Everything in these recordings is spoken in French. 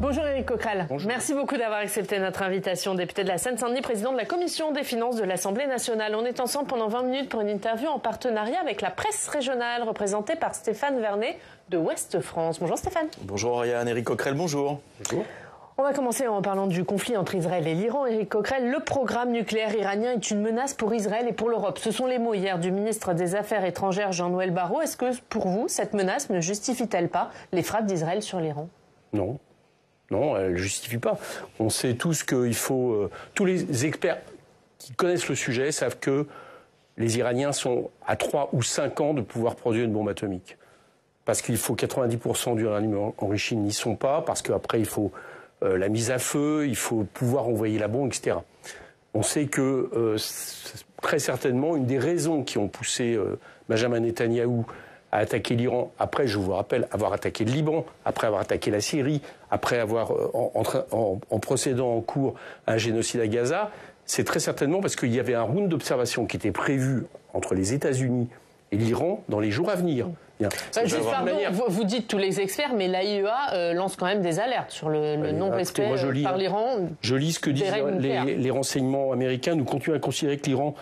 Bonjour Éric Coquerel. Bonjour. Merci beaucoup d'avoir accepté notre invitation. Député de la Seine-Saint-Denis, président de la Commission des finances de l'Assemblée nationale. On est ensemble pendant 20 minutes pour une interview en partenariat avec la presse régionale, représentée par Stéphane Vernet de Ouest France. Bonjour Stéphane. Bonjour Oriane, Éric Coquerel, bonjour. Bonjour. On va commencer en parlant du conflit entre Israël et l'Iran. Éric Coquerel, le programme nucléaire iranien est une menace pour Israël et pour l'Europe. Ce sont les mots hier du ministre des Affaires étrangères Jean-Noël Barrot. Est-ce que pour vous, cette menace ne justifie-t-elle pas les frappes d'Israël sur l'Iran? Non. Non, elle ne justifie pas. On sait tous qu'il faut... tous les experts qui connaissent le sujet savent que les Iraniens sont à 3 ou 5 ans de pouvoir produire une bombe atomique. Parce qu'il faut 90% d'uranium enrichi n'y sont pas, parce qu'après il faut la mise à feu, il faut pouvoir envoyer la bombe, etc. On sait que très certainement une des raisons qui ont poussé Benjamin Netanyahou à attaquer l'Iran, après, je vous rappelle, avoir attaqué le Liban, après avoir attaqué la Syrie, après avoir, en procédant en cours à un génocide à Gaza, c'est très certainement parce qu'il y avait un round d'observation qui était prévu entre les États-Unis et l'Iran dans les jours à venir. Juste pardon, vous dites tous les experts, mais l'AIEA lance quand même des alertes sur le non-respect par l'Iran. Je lis ce que disent les renseignements américains. Nous continuons à considérer que l'Iran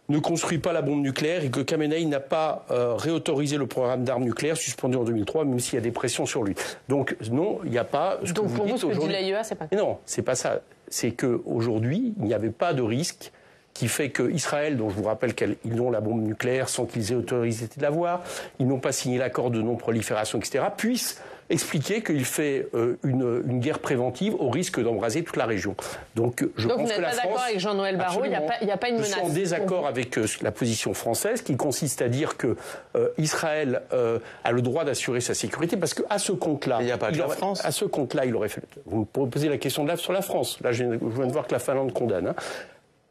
ne construit pas la bombe nucléaire et que Khamenei n'a pas réautorisé le programme d'armes nucléaires suspendu en 2003, même s'il y a des pressions sur lui. Donc non, il n'y a pas... Donc pour vous, ce que dit l'AIEA, c'est pas... Non, c'est pas ça. C'est qu'aujourd'hui, il n'y avait pas de risque qui fait qu'Israël, dont je vous rappelle qu'ils ont la bombe nucléaire sans qu'ils aient autorisé de l'avoir, ils n'ont pas signé l'accord de non-prolifération, etc., puisse expliquer qu'il fait une guerre préventive au risque d'embraser toute la région. Donc je pense que la France... Donc vous n'êtes pas d'accord avec Jean-Noël Barrot, il n'y a pas une menace. Je suis en désaccord avec la position française qui consiste à dire que Israël a le droit d'assurer sa sécurité, parce qu'à ce compte-là... Il n'y a pas que la France. À ce compte-là, il aurait fait... Vous me posez la question sur la France. Là, je viens de voir que la Finlande condamne. Hein.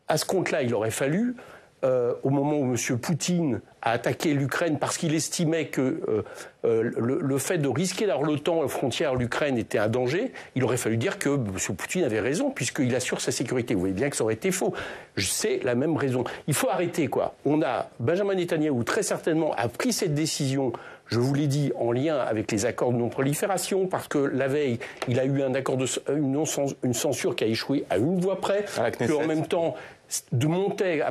À ce compte-là, il aurait fallu, au moment où M. Poutine a attaqué l'Ukraine parce qu'il estimait que le fait de risquer d'avoir l'OTAN à la frontière l'Ukraine était un danger, il aurait fallu dire que M. Poutine avait raison, puisqu'il assure sa sécurité. Vous voyez bien que ça aurait été faux. C'est la même raison. Il faut arrêter, quoi. On a Benjamin Netanyahou, très certainement, a pris cette décision, je vous l'ai dit, en lien avec les accords de non-prolifération, parce que la veille, il a eu un accord une censure qui a échoué à une voix près, qu'en même temps, de monter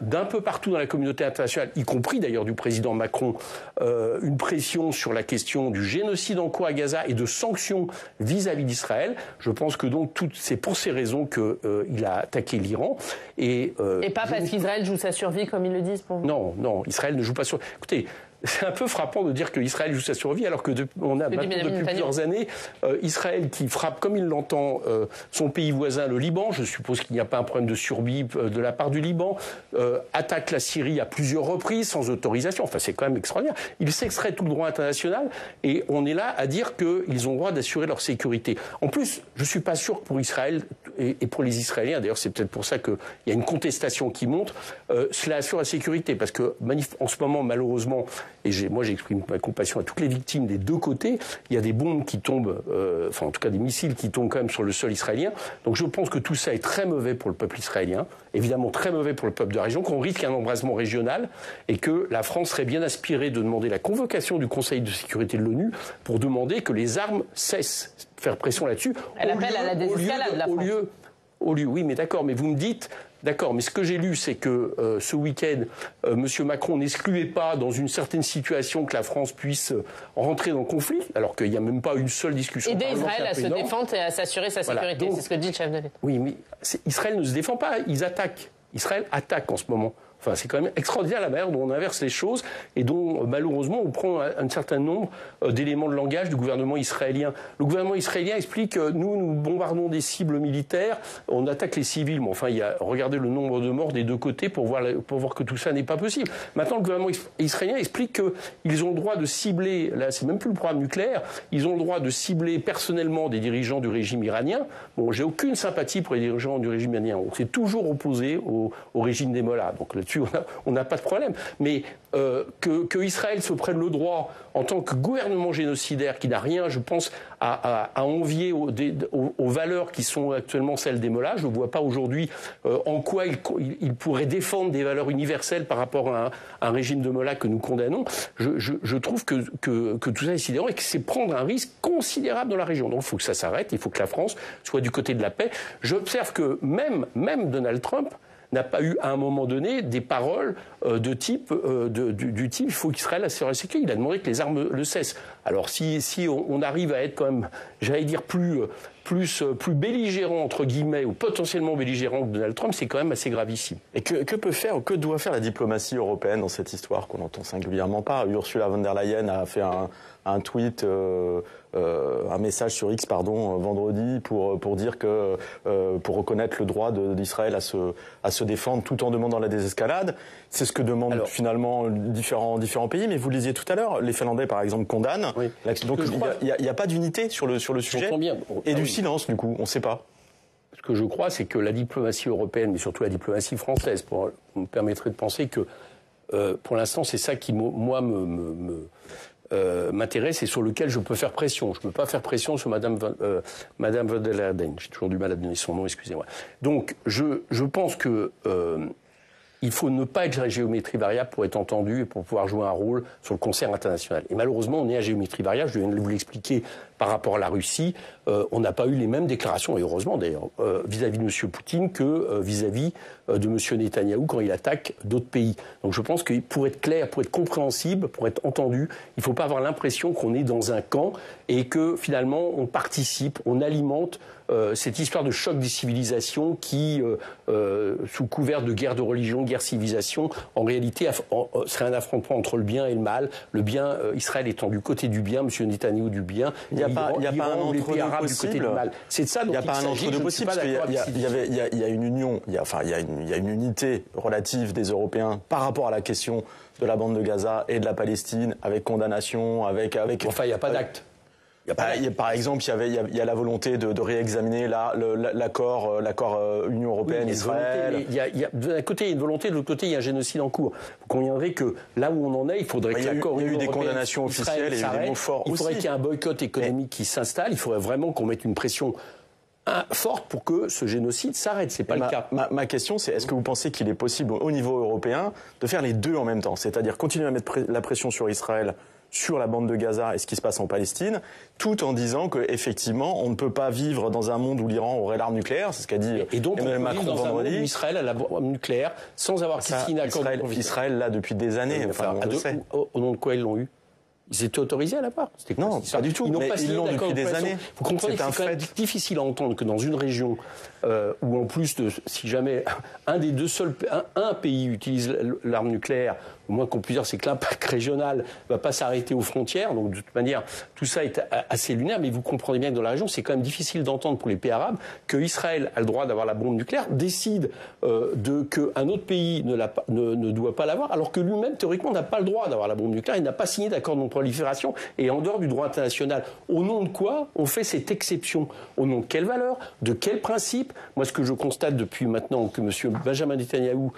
d'un peu partout dans la communauté internationale, y compris d'ailleurs du président Macron, une pression sur la question du génocide en cours à Gaza et de sanctions vis-à-vis d'Israël. Je pense que donc c'est pour ces raisons qu'il a attaqué l'Iran. Et pas parce qu'Israël joue sa survie, comme ils le disent pour vous. Non, non, Israël ne joue pas sur... Écoutez, c'est un peu frappant de dire qu'Israël joue sa survie, alors que on a maintenant, depuis plusieurs années Israël qui frappe comme il l'entend son pays voisin, le Liban. Je suppose qu'il n'y a pas un problème de survie de la part du Liban. Attaque la Syrie à plusieurs reprises sans autorisation. Enfin, c'est quand même extraordinaire. Il s'extrait tout le droit international et on est là à dire qu'ils ont le droit d'assurer leur sécurité. En plus, je ne suis pas sûr que pour Israël et pour les Israéliens, d'ailleurs c'est peut-être pour ça qu'il y a une contestation qui monte, cela assure la sécurité. Parce que en ce moment, malheureusement, et moi j'exprime ma compassion à toutes les victimes des deux côtés, il y a des bombes qui tombent, enfin en tout cas des missiles qui tombent quand même sur le sol israélien. Donc je pense que tout ça est très mauvais pour le peuple israélien, évidemment très mauvais pour le peuple de la région, qu'on risque un embrasement régional et que la France serait bien inspirée de demander la convocation du Conseil de sécurité de l'ONU pour demander que les armes cessent, faire pression là-dessus. Elle appelle à la désescalade de la France. Oui, mais d'accord, mais vous me dites... D'accord, mais ce que j'ai lu, c'est que ce week-end, M. Macron n'excluait pas, dans une certaine situation, que la France puisse rentrer dans le conflit, alors qu'il n'y a même pas une seule discussion. Aider Israël à se défendre et à s'assurer sa sécurité, c'est ce que dit le chef de l'État. Oui, mais Israël ne se défend pas, ils attaquent. Israël attaque en ce moment. Enfin, c'est quand même extraordinaire la manière dont on inverse les choses et dont, malheureusement, on prend un certain nombre d'éléments de langage du gouvernement israélien. Le gouvernement israélien explique nous bombardons des cibles militaires, on attaque les civils. Mais enfin, regardez le nombre de morts des deux côtés pour voir que tout ça n'est pas possible. Maintenant, le gouvernement israélien explique qu'ils ont le droit de cibler, là, c'est même plus le programme nucléaire, ils ont le droit de cibler personnellement des dirigeants du régime iranien. Bon, j'ai aucune sympathie pour les dirigeants du régime iranien. On s'est toujours opposé au régime des mollahs. Donc là-dessus, là-dessus, on n'a pas de problème. Mais que Israël se prenne le droit, en tant que gouvernement génocidaire, qui n'a rien, je pense, à envier aux valeurs qui sont actuellement celles des Mollahs, je ne vois pas aujourd'hui en quoi il pourrait défendre des valeurs universelles par rapport à un régime de Mollahs que nous condamnons. Je trouve que tout ça est sidérant et que c'est prendre un risque considérable dans la région. Donc il faut que ça s'arrête, il faut que la France soit du côté de la paix. J'observe que même Donald Trump n'a pas eu à un moment donné des paroles du type il faut qu'Israël se sécure. Il a demandé que les armes le cessent. Alors si on arrive à être quand même, j'allais dire, plus belligérant, entre guillemets, ou potentiellement belligérant que Donald Trump, c'est quand même assez gravissime. Et que doit faire la diplomatie européenne dans cette histoire qu'on n'entend singulièrement pas? Ursula von der Leyen a fait un tweet, un message sur X, vendredi, pour dire que pour reconnaître le droit d'Israël à se défendre tout en demandant la désescalade. C'est ce que demandent finalement différents pays. Mais vous le disiez tout à l'heure, les Finlandais par exemple condamnent. Oui. Donc il n'y a pas d'unité sur le sujet. Bien. Et du silence du coup, on ne sait pas. Ce que je crois, c'est que la diplomatie européenne, mais surtout la diplomatie française, me permettrait de penser que pour l'instant c'est ça qui moi m'intéresse et sur lequel je peux faire pression. Je ne peux pas faire pression sur Madame von der Leyen. J'ai toujours du mal à donner son nom, excusez-moi. Donc, je pense que il faut ne pas être à géométrie variable pour être entendu et pour pouvoir jouer un rôle sur le concert international. Et malheureusement, on est à géométrie variable. Je viens de vous l'expliquer par rapport à la Russie. On n'a pas eu les mêmes déclarations, et heureusement d'ailleurs, vis-à-vis de M. Poutine que vis-à-vis de M. Netanyahou quand il attaque d'autres pays. Donc je pense que pour être clair, pour être compréhensible, pour être entendu, il ne faut pas avoir l'impression qu'on est dans un camp et que finalement on participe, on alimente cette histoire de choc des civilisations qui, sous couvert de guerre de religion, guerre civilisation, en réalité serait un affrontement entre le bien et le mal. Le bien, Israël étant du côté du bien, M. Netanyahou du bien. Il n'y a pas un entre-deux possible. C'est de ça dont il n'y a pas un entre-deux possible parce qu'il y a une union, il y a une unité relative des Européens par rapport à la question de la bande de Gaza et de la Palestine, avec condamnation, avec. Enfin, il n'y a pas d'acte. Par exemple, il y a la volonté de réexaminer l'accord Union européenne-Israël. D'un côté, il y a une volonté, de l'autre côté, il y a un génocide en cours. Vous conviendrez que là où on en est, il faudrait que l'accord Union européenne-Israël s'arrête. Il y a eu des condamnations officielles et des mots forts aussi. Il faudrait qu'il y ait un boycott économique qui s'installe. Il faudrait vraiment qu'on mette une pression forte pour que ce génocide s'arrête. C'est pas le cas. Ma question, c'est est-ce que vous pensez qu'il est possible au niveau européen de faire les deux en même temps, c'est-à-dire continuer à mettre la pression sur Israël, sur la bande de Gaza et ce qui se passe en Palestine, tout en disant qu'effectivement, on ne peut pas vivre dans un monde où l'Iran aurait l'arme nucléaire, c'est ce qu'a dit Emmanuel Macron vendredi. Un monde où Israël a l'arme nucléaire sans avoir signé un accord. Israël l'a depuis des années, on le sait. Au nom de quoi ils l'ont eu? Ils étaient autorisés à la part. Non, pas du tout. Ils l'ont depuis des années. Vous comprenez que c'est quand même difficile à entendre que dans une région où en plus si jamais un pays utilise l'arme nucléaire, au moins qu'on puisse dire, c'est que l'impact régional ne va pas s'arrêter aux frontières. Donc de toute manière, tout ça est assez lunaire. Mais vous comprenez bien que dans la région, c'est quand même difficile d'entendre pour les pays arabes que Israël a le droit d'avoir la bombe nucléaire, décide qu'un autre pays ne doit pas l'avoir, alors que lui-même théoriquement n'a pas le droit d'avoir la bombe nucléaire. Il n'a pas signé d'accord de non-prolifération et en dehors du droit international. Au nom de quoi on fait cette exception? Au nom de quelle valeur? De quel principe? Moi, ce que je constate depuis maintenant que M. Benjamin Netanyahou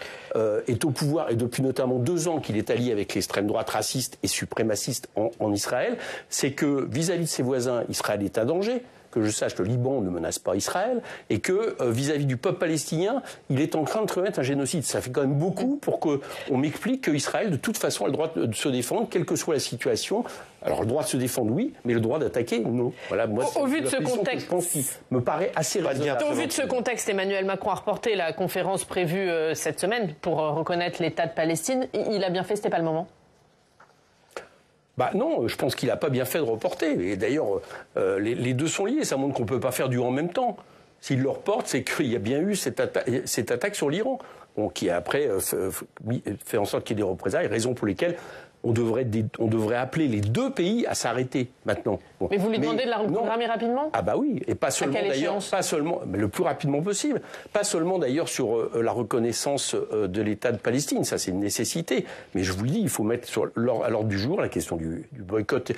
est au pouvoir, et depuis notamment 2 ans qu'il est allié avec l'extrême droite raciste et suprémaciste en Israël, c'est que vis-à-vis de ses voisins, Israël est un danger. Que je sache, le Liban ne menace pas Israël, et que vis-à-vis du peuple palestinien, il est en train de commettre un génocide. Ça fait quand même beaucoup pour qu'on m'explique qu'Israël, de toute façon, a le droit de se défendre, quelle que soit la situation. Alors, le droit de se défendre, oui, mais le droit d'attaquer, non. Voilà, moi, au vu de ce contexte, je pense qu'il me paraît assez raisonnable. Au vu de ce contexte, Emmanuel Macron a reporté la conférence prévue cette semaine pour reconnaître l'État de Palestine. Il a bien fait, c'était pas le moment? Bah non, je pense qu'il n'a pas bien fait de reporter. Et d'ailleurs, les deux sont liés. Ça montre qu'on ne peut pas faire du en même temps. S'il le reporte, c'est qu'il y a bien eu cette attaque sur l'Iran, qui a après fait en sorte qu'il y ait des représailles, raison pour lesquelles on devrait appeler les 2 pays à s'arrêter maintenant. Bon. Mais vous lui demandez de la reprogrammer rapidement? Ah bah oui, et pas seulement d'ailleurs, mais le plus rapidement possible. Pas seulement d'ailleurs sur la reconnaissance de l'État de Palestine, ça c'est une nécessité. Mais je vous le dis, il faut mettre à l'ordre du jour la question du boycott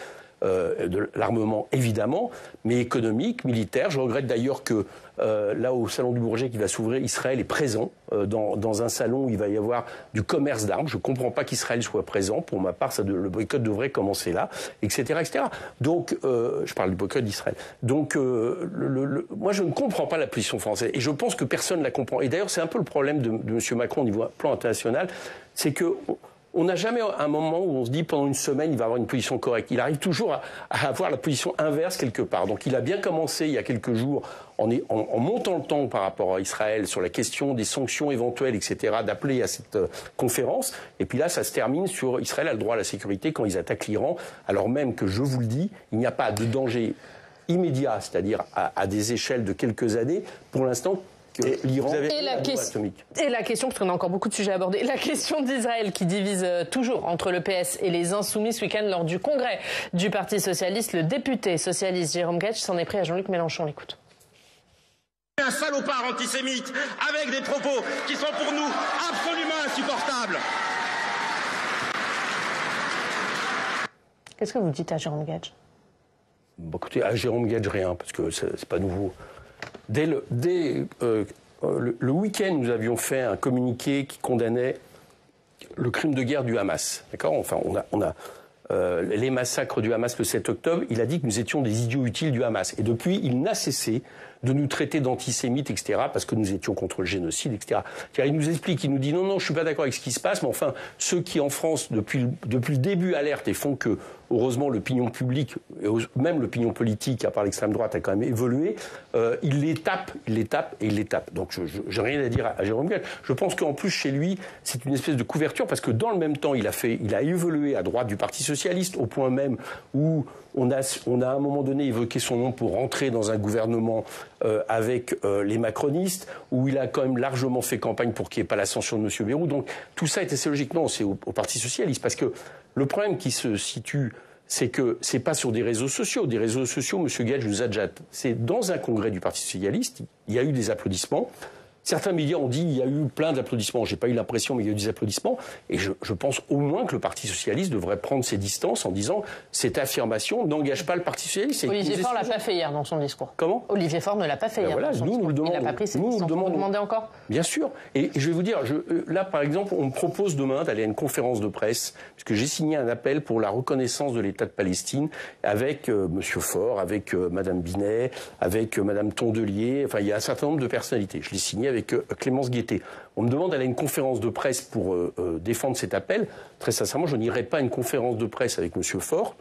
de l'armement évidemment, mais économique, militaire. Je regrette d'ailleurs que là, au Salon du Bourget qui va s'ouvrir, Israël est présent dans un salon où il va y avoir du commerce d'armes. Je ne comprends pas qu'Israël soit présent. Pour ma part, le boycott devrait commencer là, etc. etc. Donc, je parle du boycott d'Israël. Donc, moi, je ne comprends pas la position française. Et je pense que personne ne la comprend. Et d'ailleurs, c'est un peu le problème de M. Macron au niveau plan international. C'est que on n'a jamais un moment où on se dit pendant une semaine il va avoir une position correcte. Il arrive toujours à avoir la position inverse quelque part. Donc il a bien commencé il y a quelques jours en montant le temps par rapport à Israël sur la question des sanctions éventuelles, etc., d'appeler à cette conférence. Et puis là, ça se termine sur Israël a le droit à la sécurité quand ils attaquent l'Iran, alors même que, je vous le dis, il n'y a pas de danger immédiat, c'est-à-dire à des échelles de quelques années, pour l'instant, l'Iran et la question, parce qu'on a encore beaucoup de sujets à aborder, la question d'Israël qui divise toujours entre le PS et les Insoumis ce week-end lors du congrès du Parti socialiste. Le député socialiste Jérôme Guedj s'en est pris à Jean-Luc Mélenchon. L'écoute. Un salopard antisémite avec des propos qui sont pour nous absolument insupportables. Qu'est-ce que vous dites à Jérôme Guedj? Bon, écoutez, à Jérôme Guedj, rien, parce que c'est pas nouveau. Dès le week-end, nous avions fait un communiqué qui condamnait le crime de guerre du Hamas. D'accord ? Enfin, on a les massacres du Hamas le 7 octobre. Il a dit que nous étions des idiots utiles du Hamas. Et depuis, il n'a cessé de nous traiter d'antisémites, etc., parce que nous étions contre le génocide, etc. Il nous explique, il nous dit non, je suis pas d'accord avec ce qui se passe, mais enfin, ceux qui en France, depuis le début, alertent et font que, heureusement, l'opinion publique, et même l'opinion politique, à part l'extrême droite, a quand même évolué, il les tape. Donc, j'ai rien à dire à Jérôme Guedj. Je pense qu'en plus, chez lui, c'est une espèce de couverture, parce que dans le même temps, il a évolué à droite du Parti socialiste, au point même où on a à un moment donné évoqué son nom pour rentrer dans un gouvernement avec les macronistes, où il a quand même largement fait campagne pour qu'il n'y ait pas l'ascension de M. Bayrou. Donc tout ça est assez logique. Non, c'est au Parti socialiste. Parce que le problème qui se situe, c'est que c'est pas sur des réseaux sociaux. Des réseaux sociaux, M. Guedj nous a déjà... C'est dans un congrès du Parti socialiste, il y a eu des applaudissements. Certains médias ont dit qu'il y a eu plein d'applaudissements. J'ai pas eu l'impression, mais il y a eu des applaudissements. Et je pense au moins que le Parti socialiste devrait prendre ses distances en disant cette affirmation n'engage pas le Parti socialiste. Olivier Faure l'a pas fait hier dans son discours. Comment ? Olivier Faure ne l'a pas fait hier. Voilà, nous le demandons. Il n'a pas pris ses distances. Vous le demandez encore ? Bien sûr. Et je vais vous dire, là par exemple, on me propose demain d'aller à une conférence de presse, puisque j'ai signé un appel pour la reconnaissance de l'État de Palestine avec M. Faure, avec Mme Binet, avec Mme Tondelier. Enfin, il y a un certain nombre de personnalités. Je l'ai signé avec Clémence Guettet. On me demande d'aller à une conférence de presse pour défendre cet appel. Très sincèrement, je n'irai pas à une conférence de presse avec M. Faure,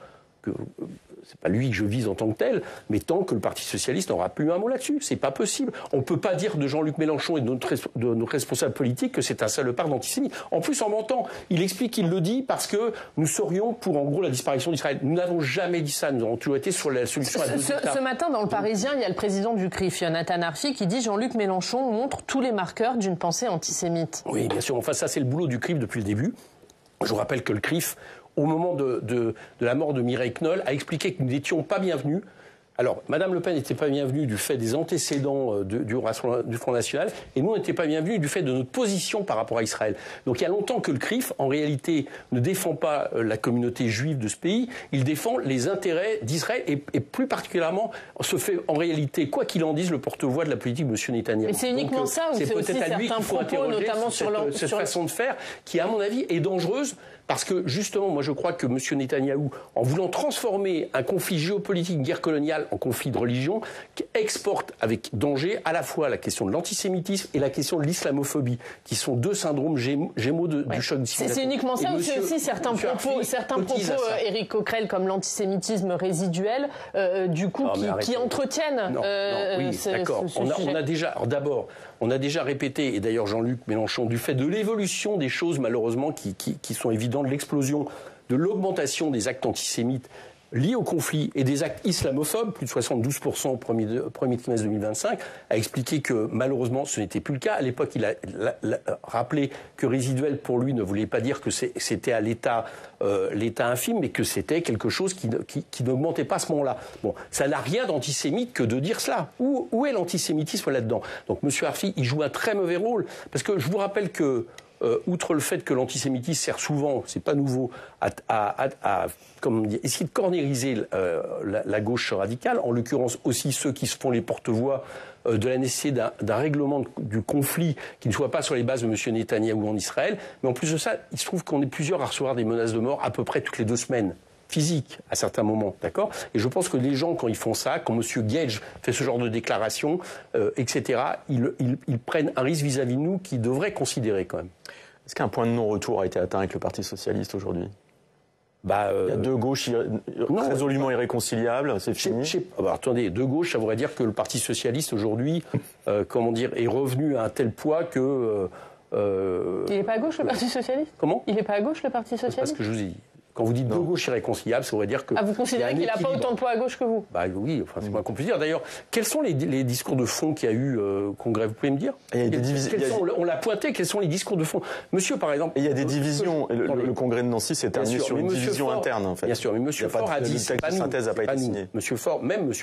c'est pas lui que je vise en tant que tel, mais tant que le Parti socialiste n'aura plus un mot là-dessus. C'est pas possible. On ne peut pas dire de Jean-Luc Mélenchon et de nos responsables politiques que c'est un salopard d'antisémite. En plus, en mentant, il explique qu'il le dit parce que nous serions pour, en gros, la disparition d'Israël. Nous n'avons jamais dit ça. Nous avons toujours été sur la solution à deux États. Ce matin, dans le Parisien, il y a le président du CRIF, Jonathan Arfi, qui dit Jean-Luc Mélenchon montre tous les marqueurs d'une pensée antisémite. Oui, bien sûr. Enfin, ça, c'est le boulot du CRIF depuis le début. Je vous rappelle que le CRIF, au moment de la mort de Mireille Knoll, a expliqué que nous n'étions pas bienvenus. Alors, Mme Le Pen n'était pas bienvenue du fait des antécédents du Front National, et nous, on n'était pas bienvenus du fait de notre position par rapport à Israël. Donc, il y a longtemps que le CRIF, en réalité, ne défend pas la communauté juive de ce pays, il défend les intérêts d'Israël, et plus particulièrement, se fait en réalité, quoi qu'il en dise, le porte-voix de la politique de M. Netanyahou. Mais c'est uniquement ça, ou c'est peut-être à lui qu'il faut interroger notamment sur cette façon de faire, qui, à mon avis, est dangereuse. Parce que, justement, moi je crois que M. Netanyahou, en voulant transformer un conflit géopolitique, une guerre coloniale, en conflit de religion, exporte avec danger à la fois la question de l'antisémitisme et la question de l'islamophobie, qui sont deux syndromes gémeaux du choc discriminatoire. C'est uniquement ça, ou c'est aussi certains propos, Éric Coquerel, comme l'antisémitisme résiduel, qui entretiennent d'accord. On a déjà, d'abord, on a déjà répété, et d'ailleurs Jean-Luc Mélenchon, du fait de l'évolution des choses, malheureusement, qui sont évidentes, de l'explosion, de l'augmentation des actes antisémites liés au conflit et des actes islamophobes, plus de 72% au premier trimestre 2025, a expliqué que malheureusement ce n'était plus le cas. À l'époque, il a rappelé que résiduel pour lui ne voulait pas dire que c'était à l'état infime, mais que c'était quelque chose qui n'augmentait pas à ce moment-là. Bon, ça n'a rien d'antisémite que de dire cela. Où est l'antisémitisme là-dedans ? Donc M. Arfi, il joue un très mauvais rôle, parce que je vous rappelle que outre le fait que l'antisémitisme sert souvent, c'est pas nouveau, à comment dire, essayer de cornériser la gauche radicale, en l'occurrence aussi ceux qui se font les porte-voix de la nécessité d'un règlement du conflit qui ne soit pas sur les bases de M. Netanyahou en Israël. Mais en plus de ça, il se trouve qu'on est plusieurs à recevoir des menaces de mort à peu près toutes les 2 semaines. Physique à certains moments, d'accord. Et je pense que les gens, quand ils font ça, quand M. Gage fait ce genre de déclaration, etc., ils prennent un risque vis-à-vis de nous qu'ils devraient considérer quand même. Est-ce qu'un point de non-retour a été atteint avec le Parti socialiste aujourd'hui ? Il y a 2 gauches résolument irréconciliables, c'est fini. Attendez, 2 gauches, ça voudrait dire que le Parti socialiste aujourd'hui, comment dire, est revenu à un tel poids que. Il n'est pas à gauche le Parti socialiste ? Comment ? Il n'est pas à gauche le Parti socialiste ? Parce que je vous ai dit. Quand vous dites 2 gauches irréconciliables, ça voudrait dire que... Ah, vous considérez qu'il n'a pas autant de poids à gauche que vous ? Bah oui, enfin, c'est moins qu'on puisse dire. D'ailleurs, quels sont les discours de fond qu'il y a eu au Congrès ? Vous pouvez me dire ? On l'a pointé, quels sont les discours de fond ? Monsieur, par exemple... Et il y a des divisions. Le Congrès de Nancy s'est terminé sur une division interne, en fait. Bien sûr, mais M. Faure a dit... Le texte de synthèse n'a pas été signé. M.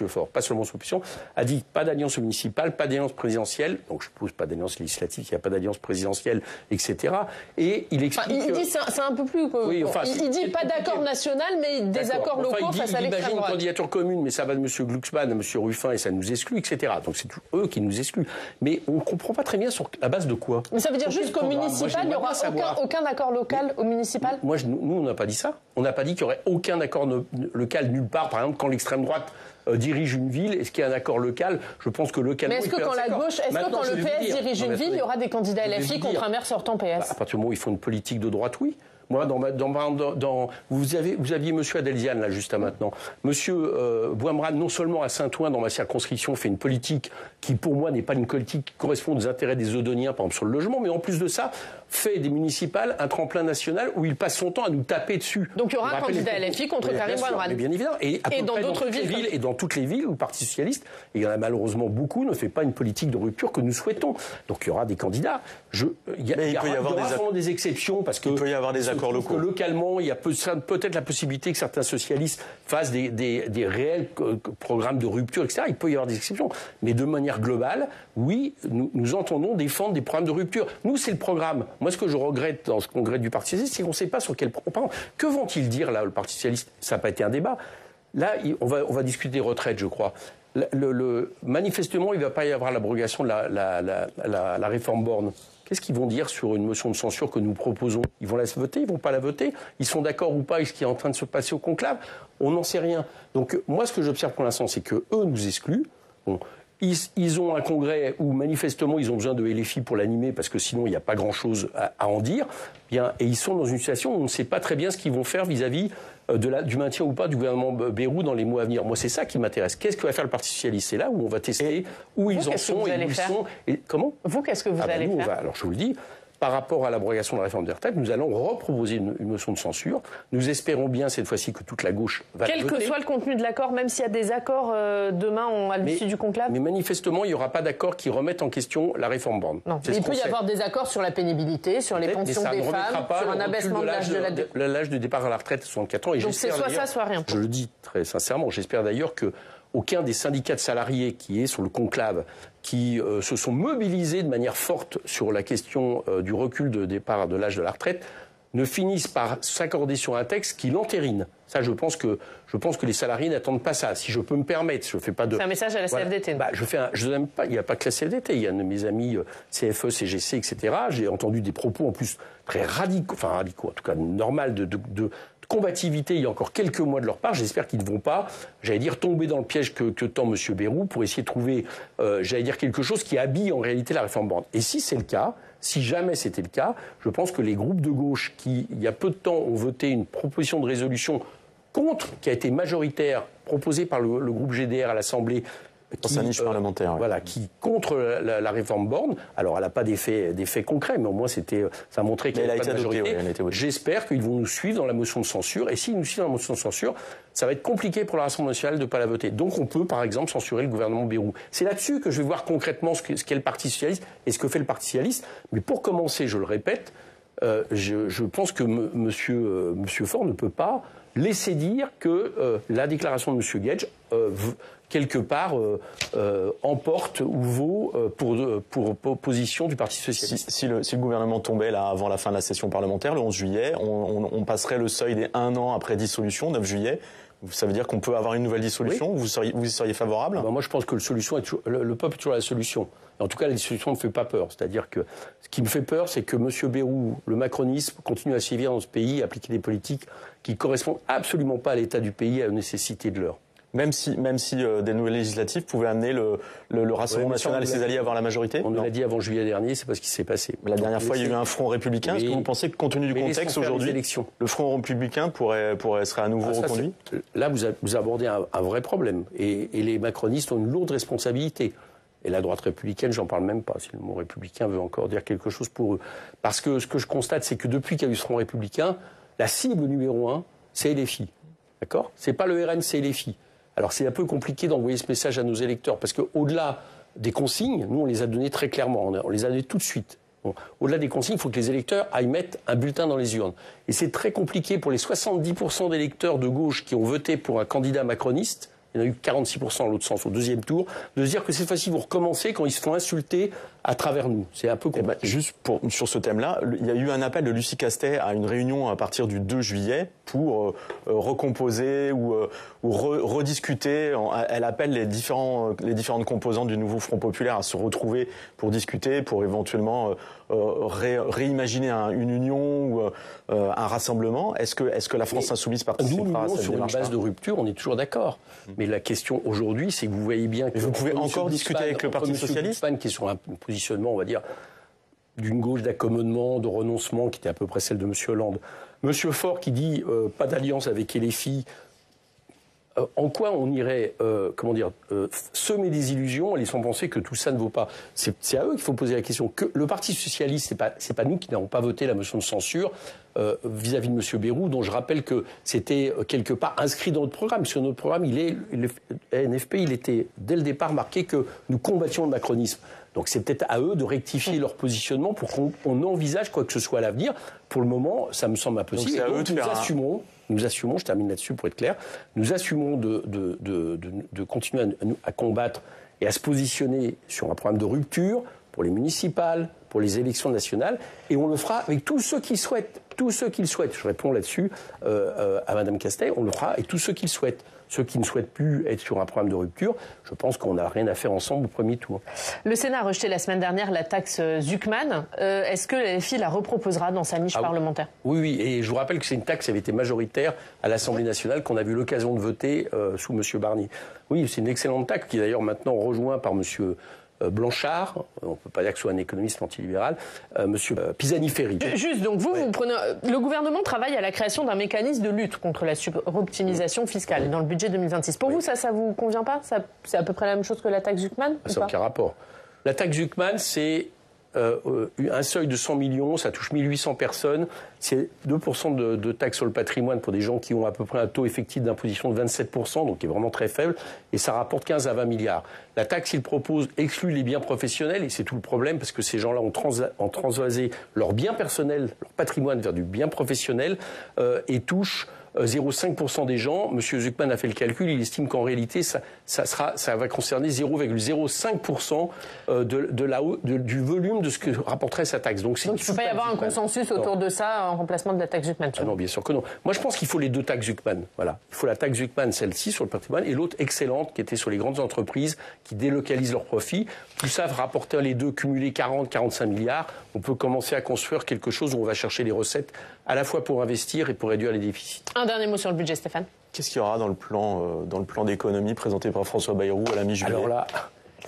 Faure, pas seulement son opposition, a dit pas d'alliance municipale, pas d'alliance présidentielle, donc je suppose pas d'alliance législative, il n'y a pas d'alliance présidentielle, etc. Et il explique... il dit, c'est un peu plus... Oui, enfin, il dit pas d'accord national, mais des accords locaux face à l'extrême droite. Il imagine une candidature commune, mais ça va de M. Glucksmann à M. Ruffin et ça nous exclut, etc. Donc c'est eux qui nous excluent. Mais on ne comprend pas très bien sur la base de quoi. Mais ça veut dire juste qu'au municipal, il n'y aura aucun accord local au municipal ? Nous, on n'a pas dit ça. On n'a pas dit qu'il n'y aurait aucun accord local nulle part. Par exemple, quand l'extrême droite dirige une ville, est-ce qu'il y a un accord local ? Je pense que localement... Mais est-ce que quand la gauche, quand le PS dirige une ville, il y aura des candidats LFI contre un maire sortant PS ? À partir du moment où ils font une politique de droite, oui. Moi, vous aviez M. Adelziane, là, juste à maintenant. M. Boimrad, non seulement à Saint-Ouen, dans ma circonscription, fait une politique qui, pour moi, n'est pas une politique qui correspond aux intérêts des Odoniens, par exemple, sur le logement, mais en plus de ça, fait des municipales un tremplin national où il passe son temps à nous taper dessus. Donc il y aura un candidat LFI contre Karim Boimrad. Bien évidemment. Et dans d'autres villes. Et dans toutes les villes où le Parti socialiste, et il y en a malheureusement beaucoup, ne fait pas une politique de rupture que nous souhaitons. Donc il y aura des candidats. Il y aura des exceptions parce que... Il peut y avoir des accords locaux. Localement, il y a peut-être la possibilité que certains socialistes fassent des réels programmes de rupture, etc. Il peut y avoir des exceptions. Mais de manière globale, oui, nous entendons défendre des programmes de rupture. Nous, c'est le programme. Moi, ce que je regrette dans ce congrès du Parti socialiste, c'est qu'on ne sait pas sur quel programme. Que vont-ils dire, là, le Parti socialiste ? Ça n'a pas été un débat. Là, on va discuter des retraites, je crois. Manifestement, il ne va pas y avoir l'abrogation de la réforme Borne. Qu'est-ce qu'ils vont dire sur une motion de censure que nous proposons ? Ils vont la voter ? Ils vont pas la voter ? Ils sont d'accord ou pas avec ce qui est en train de se passer au conclave ? On n'en sait rien. Donc moi, ce que j'observe pour l'instant, c'est que eux nous excluent. Bon, ils ont un congrès où manifestement ils ont besoin de LFI pour l'animer parce que sinon il n'y a pas grand-chose à en dire. Bien, et ils sont dans une situation où on ne sait pas très bien ce qu'ils vont faire vis-à-vis du maintien ou pas du gouvernement Bayrou dans les mois à venir. Moi, c'est ça qui m'intéresse. Qu'est-ce que va faire le Parti socialiste ? C'est là où on va tester où ils en sont et où ils sont. Et comment ? Vous, qu'est-ce que vous allez faire ? Alors, je vous le dis. Par rapport à l'abrogation de la réforme des retraites, nous allons reproposer une motion de censure. Nous espérons bien cette fois-ci que toute la gauche va voter. Quel que soit le contenu de l'accord, même s'il y a des accords demain à l'issue du conclave. Mais manifestement, il n'y aura pas d'accord qui remette en question la réforme Borne. Non, il peut y avoir des accords sur la pénibilité, sur les pensions des femmes, sur un abaissement de l'âge de départ à la retraite à 64 ans. Et donc c'est soit ça, soit rien. Je le dis très sincèrement. J'espère d'ailleurs que aucun des syndicats de salariés qui est sur le conclave, qui se sont mobilisés de manière forte sur la question du recul de départ de l'âge de la retraite, ne finissent par s'accorder sur un texte qui l'entérine. Ça, je pense que les salariés n'attendent pas ça. Si je peux me permettre, je fais pas de... C'est un message à la CFDT. Bah, je n'aime pas. Il n'y a pas que la CFDT. Il y a mes amis CFE, CGC, etc. J'ai entendu des propos en plus très radicaux, en tout cas normal de combativité il y a encore quelques mois de leur part. J'espère qu'ils ne vont pas, tomber dans le piège que tend M. Bayrou pour essayer de trouver, quelque chose qui habille en réalité la réforme Borne. Et si c'est le cas, si jamais c'était le cas, je pense que les groupes de gauche qui, il y a peu de temps, ont voté une proposition de résolution qui a été majoritaire, proposée par le groupe GDR à l'Assemblée, Sa niche parlementaire. Oui. Voilà, qui contre la réforme Borne. Alors, elle n'a pas d'effet concret, mais au moins, ça a montré qu'elle n'avait pas de majorité. J'espère qu'ils vont nous suivre dans la motion de censure. Et s'ils nous suivent dans la motion de censure, ça va être compliqué pour la Rassemblement national de ne pas la voter. Donc, on peut, par exemple, censurer le gouvernement Bayrou. C'est là-dessus que je vais voir concrètement ce qu'est le Parti socialiste et ce que fait le Parti socialiste. Mais pour commencer, je le répète, je pense que Monsieur Faure ne peut pas laisser dire que la déclaration de M. Gage, quelque part, emporte ou vaut pour position du Parti socialiste. Si le gouvernement tombait là avant la fin de la session parlementaire, le 11 juillet, on passerait le seuil des 1 an après dissolution, 9 juillet. Ça veut dire qu'on peut avoir une nouvelle dissolution? Oui. Vous y seriez favorable? Moi, je pense que le peuple est toujours la solution. En tout cas, la dissolution ne me fait pas peur. C'est-à-dire que ce qui me fait peur, c'est que M. Bayrou, le macronisme, continue à sévir dans ce pays, à appliquer des politiques qui ne correspondent absolument pas à l'état du pays et à la nécessité de l'heure. Même si des nouvelles législatives pouvaient amener le Rassemblement national et ses alliés à avoir la majorité? On l'a dit avant juillet dernier, c'est pas ce qui s'est passé. La dernière fois, il y a eu un front républicain. Est-ce que vous pensez que, compte tenu du contexte aujourd'hui, le front républicain serait à nouveau reconduit? Là, vous abordez un vrai problème. Et les macronistes ont une lourde responsabilité. Et la droite républicaine, j'en parle même pas, si le mot républicain veut encore dire quelque chose pour eux. Parce que ce que je constate, c'est que depuis qu'il y a eu ce front républicain, la cible numéro 1, c'est LFI. D'accord? C'est pas le RN, c'est LFI. Alors c'est un peu compliqué d'envoyer ce message à nos électeurs, parce qu'au-delà des consignes, nous on les a données très clairement, on les a données tout de suite. Bon, au-delà des consignes, il faut que les électeurs aillent mettre un bulletin dans les urnes. Et c'est très compliqué pour les 70% d'électeurs de gauche qui ont voté pour un candidat macroniste, il y en a eu 46% dans l'autre sens au deuxième tour, de se dire que cette fois-ci, vous recommencez quand ils se font insulter à travers nous. C'est un peu compliqué. Juste sur ce thème-là, il y a eu un appel de Lucie Castet à une réunion à partir du 2 juillet pour recomposer ou rediscuter. Elle appelle les différentes composantes du nouveau Front populaire à se retrouver pour discuter, pour éventuellement réimaginer une union ou un rassemblement. Est-ce que la France insoumise participera à cette sur une base de rupture, on est toujours d'accord. Mais la question aujourd'hui, c'est que vous voyez bien que... vous pouvez encore discuter avec le Parti socialiste, qui est sur un positionnement, on va dire, d'une gauche d'accommodement, de renoncement, qui était à peu près celle de M. Hollande. M. Faure qui dit pas d'alliance avec LFI. En quoi on irait, semer des illusions en laissant penser que tout ça ne vaut pas? C'est à eux qu'il faut poser la question. Que le Parti socialiste, c'est pas nous qui n'avons pas voté la motion de censure vis-à-vis de M. Bayrou, dont je rappelle que c'était quelque part inscrit dans notre programme. Sur notre programme, le NFP, il était dès le départ marqué que nous combattions le macronisme. Donc c'est peut-être à eux de rectifier leur positionnement pour qu'on envisage quoi que ce soit à l'avenir. Pour le moment, ça me semble impossible. Donc nous assumons, je termine là-dessus pour être clair, nous assumons de continuer à combattre et à se positionner sur un programme de rupture pour les municipales, pour les élections nationales, et on le fera avec tous ceux qui souhaitent. Tous ceux qui le souhaitent. Je réponds là-dessus à Mme Castet, on le fera avec tous ceux qui le souhaitent. Ceux qui ne souhaitent plus être sur un programme de rupture, je pense qu'on n'a rien à faire ensemble au premier tour. Le Sénat a rejeté la semaine dernière la taxe Zuckman. Est-ce que la LFI la reproposera dans sa niche parlementaire? Oui, et je vous rappelle que c'est une taxe qui avait été majoritaire à l'Assemblée nationale, qu'on a eu l'occasion de voter sous M. Barnier. Oui, c'est une excellente taxe qui est d'ailleurs maintenant rejointe par M. Blanchard, on ne peut pas dire que ce soit un économiste antilibéral, M. Pisani-Ferry. Juste, donc vous prenez... Le gouvernement travaille à la création d'un mécanisme de lutte contre la suroptimisation fiscale dans le budget 2026. Pour vous, ça vous convient pas? C'est à peu près la même chose que la taxe Zuckman? Ça n'a aucun rapport. La taxe Zuckman, c'est un seuil de 100 millions, ça touche 1800 personnes, c'est 2% de taxe sur le patrimoine pour des gens qui ont à peu près un taux effectif d'imposition de 27%, donc qui est vraiment très faible, et ça rapporte 15 à 20 milliards. La taxe qu'il propose exclut les biens professionnels, et c'est tout le problème, parce que ces gens-là ont transvasé leur bien personnel, leur patrimoine vers du bien professionnel, et touchent 0,5% des gens. M. Zuckman a fait le calcul, il estime qu'en réalité, ça va concerner 0,05% du volume de ce que rapporterait sa taxe. Donc il ne peut pas y avoir un consensus autour de ça en remplacement de la taxe Zuckman? Non, bien sûr que non. Moi, je pense qu'il faut les deux taxes Zuckman. Voilà. Il faut la taxe Zuckman, celle-ci, sur le patrimoine, et l'autre excellente, qui était sur les grandes entreprises qui délocalisent leurs profits. Tout ça va rapporter les deux, cumulés 40-45 milliards. On peut commencer à construire quelque chose où on va chercher les recettes à la fois pour investir et pour réduire les déficits. Un dernier mot sur le budget, Stéphane. Qu'est-ce qu'il y aura dans le plan d'économie présenté par François Bayrou à la mi-juillet? Alors là,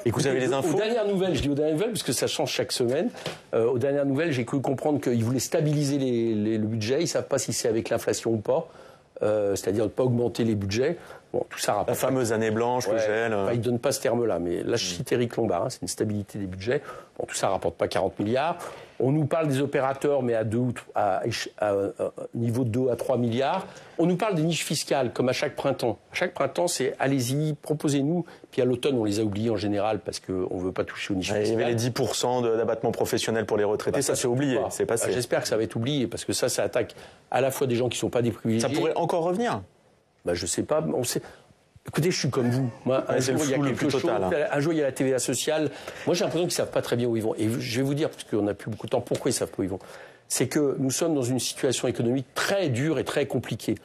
écoutez, vous avez les infos? Aux dernières nouvelles, je dis aux dernières nouvelles parce que ça change chaque semaine. Aux dernières nouvelles, j'ai cru comprendre qu'ils voulaient stabiliser le budget. Ils ne savent pas si c'est avec l'inflation ou pas. C'est-à-dire ne pas augmenter les budgets. Bon, tout ça rapporte. La fameuse année blanche, le gel. Enfin, il ne donne pas ce terme-là, mais là, je cite Éric Lombard, c'est une stabilité des budgets. Bon, tout ça ne rapporte pas 40 milliards. On nous parle des opérateurs, mais à niveau de 2 à 3 milliards. On nous parle des niches fiscales, comme à chaque printemps. À chaque printemps, c'est allez-y, proposez-nous. Puis à l'automne, on les a oubliés en général parce qu'on ne veut pas toucher aux niches fiscales. Il y avait les 10% d'abattement professionnel pour les retraités, ça c'est oublié, c'est passé. J'espère que ça va être oublié, parce que ça attaque à la fois des gens qui ne sont pas des privilégiés. Ça pourrait encore revenir. Je ne sais pas. Écoutez, je suis comme vous. Moi, un jour, il y a quelque chose. Un jour, il y a la TVA sociale. Moi, j'ai l'impression qu'ils ne savent pas très bien où ils vont. Et je vais vous dire, parce qu'on n'a plus beaucoup de temps, pourquoi ils ne savent pas où ils vont. C'est que nous sommes dans une situation économique très dure et très compliquée.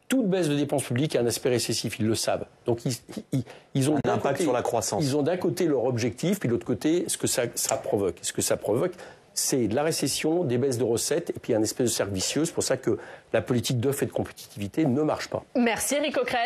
Toute baisse de dépenses publiques a un aspect récessif, ils le savent. Donc, ils ont un impact sur la croissance. Ils ont d'un côté leur objectif, puis de l'autre côté, ce que ça provoque. Ce que ça provoque, c'est de la récession, des baisses de recettes, et puis un espèce de cercle vicieux. C'est pour ça que la politique d'offre et de compétitivité ne marche pas. Merci Éric Coquerel.